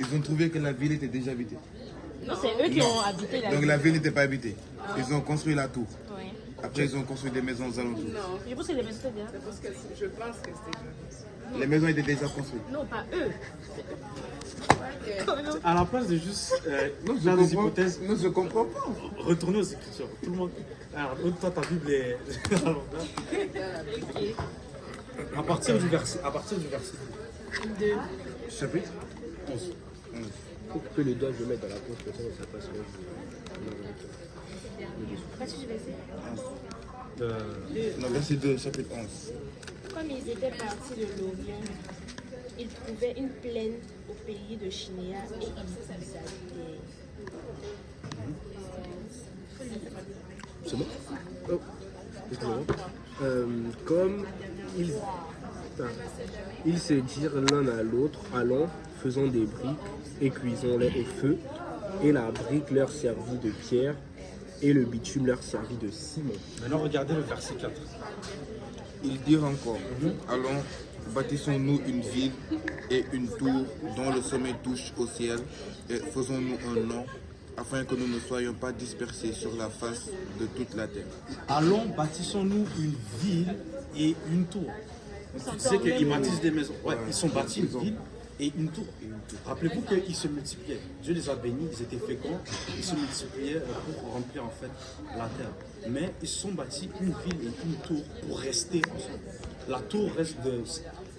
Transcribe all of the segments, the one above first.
Ils ont trouvé que la ville était déjà habitée. Non, c'est eux qui ont habité la Donc ville. la ville n'était pas habitée. Ils ont construit la tour. Oui. Après, ils ont construit des maisons aux alentours. Non, Je pense que les maisons étaient bien. je pense que c'était déjà. Les maisons étaient déjà construites. Non, pas eux. À la place de juste Non, faire des hypothèses, Non, je comprends pas. retournez aux Écritures. Tout le monde. Alors, toi, ta Bible est. À partir du verset 2. Chapitre 11. Faut que les doigts je le mette dans la poche, comme ça passe. Parce que je vais essayer. Non, verset 2, chapitre 11. Comme ils étaient partis de l'Orient, ils trouvaient une plaine au pays de Chinéa et ils y habitaient. C'est bon? Oh. Excusez-moi. Comme ils se dirent l'un à l'autre, allons, faisons des briques et cuisons-les au feu. Et la brique leur servit de pierre et le bitume leur servit de ciment. Maintenant, regardez le verset 4. Ils dirent encore, allons, bâtissons-nous une ville et une tour dont le sommet touche au ciel, et faisons-nous un nom, afin que nous ne soyons pas dispersés sur la face de toute la terre. Allons, bâtissons-nous une ville et une tour. Tu sais qu'ils bâtissent des maisons. Ouais, ils sont bâtis une ville et une tour. Rappelez-vous qu'ils se multipliaient. Dieu les a bénis, ils étaient féconds, ils se multipliaient pour remplir en fait la terre. Mais ils se sont bâtis une ville et une tour pour rester ensemble. La tour reste de.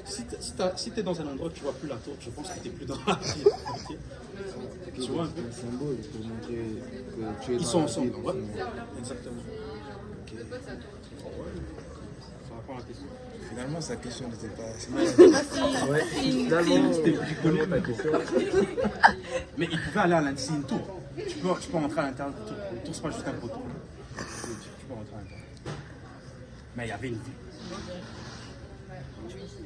Si tu es dans un endroit que tu ne vois plus la tour, je pense que tu n'es plus dans la ville. Okay? Tu vois un peu? C'est un symbole pour montrer que tu es Ils dans sont la ensemble. ville, Ouais, exactement. Ça répond à la question. Finalement, sa question n'était pas... Ouais, finalement, ta question. Mais ils pouvaient aller à l'intérieur. C'est une tour. Tu peux rentrer à l'intérieur de la tour. Une tour, c'est pas juste un poteau. Tu peux rentrer à l'intérieur. Mais il y avait une ville.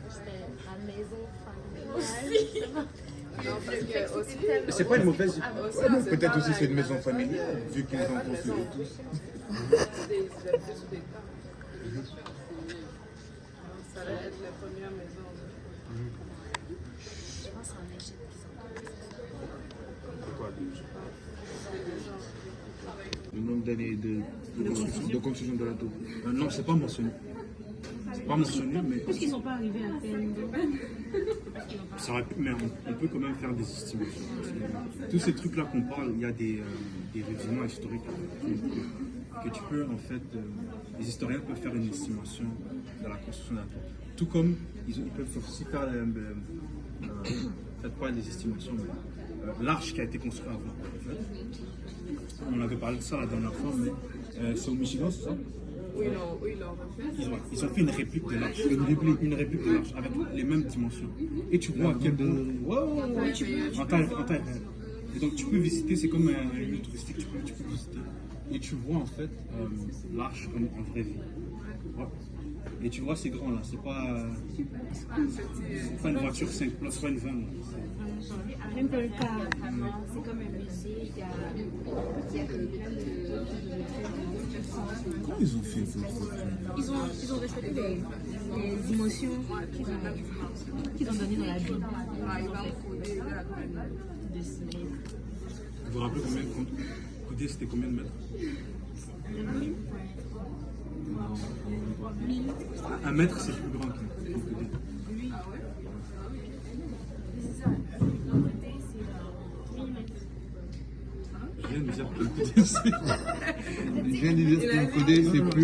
C'était la maison familiale. C'est pas une mauvaise idée. Peut-être aussi c'est une maison familiale, vu qu'ils ont construit tous. Ça allait être la première maison. Je pense en Égypte qu'ils ont Le nombre d'années de construction de la tour. Non, c'est pas mentionné. C'est pas mentionné, mais Parce qu'ils ne sont pas arrivés à peine. ça aurait pu, mais on peut quand même faire des estimations. Tous ces trucs-là qu'on parle, il y a des rudiments historiques que tu peux en fait, les historiens peuvent faire une estimation de la construction d'un tour. Tout comme ils peuvent aussi faire faites pas des estimations. L'arche qui a été construite avant. En fait. On avait parlé de ça la dernière fois, mais c'est au Michigan, c'est ça? Oui, non, refait. Ils ont fait une réplique de l'arche, une réplique de l'arche avec les mêmes dimensions. Et tu vois à quel point. Ouais, en taille réelle. Et donc tu peux visiter, c'est comme un lieu touristique, tu peux visiter. Et tu vois en fait l'arche en vraie vie. Ouais. Et tu vois, c'est grand là, c'est pas une voiture 5 places, c'est pas une van. Même dans le cas, c'est comme un musée, il y a Comment ils ont fait ça? ils ont respecté les émotions qu'ils ont données dans la Bible. Par exemple, Dessiné. Vous vous rappelez combien de coudées, c'était combien de mètres? 1 mètre, c'est plus grand qu'un coudé. Je viens de dire qu'un coudé, c'est... Je viens de dire qu'un codé, c'est plus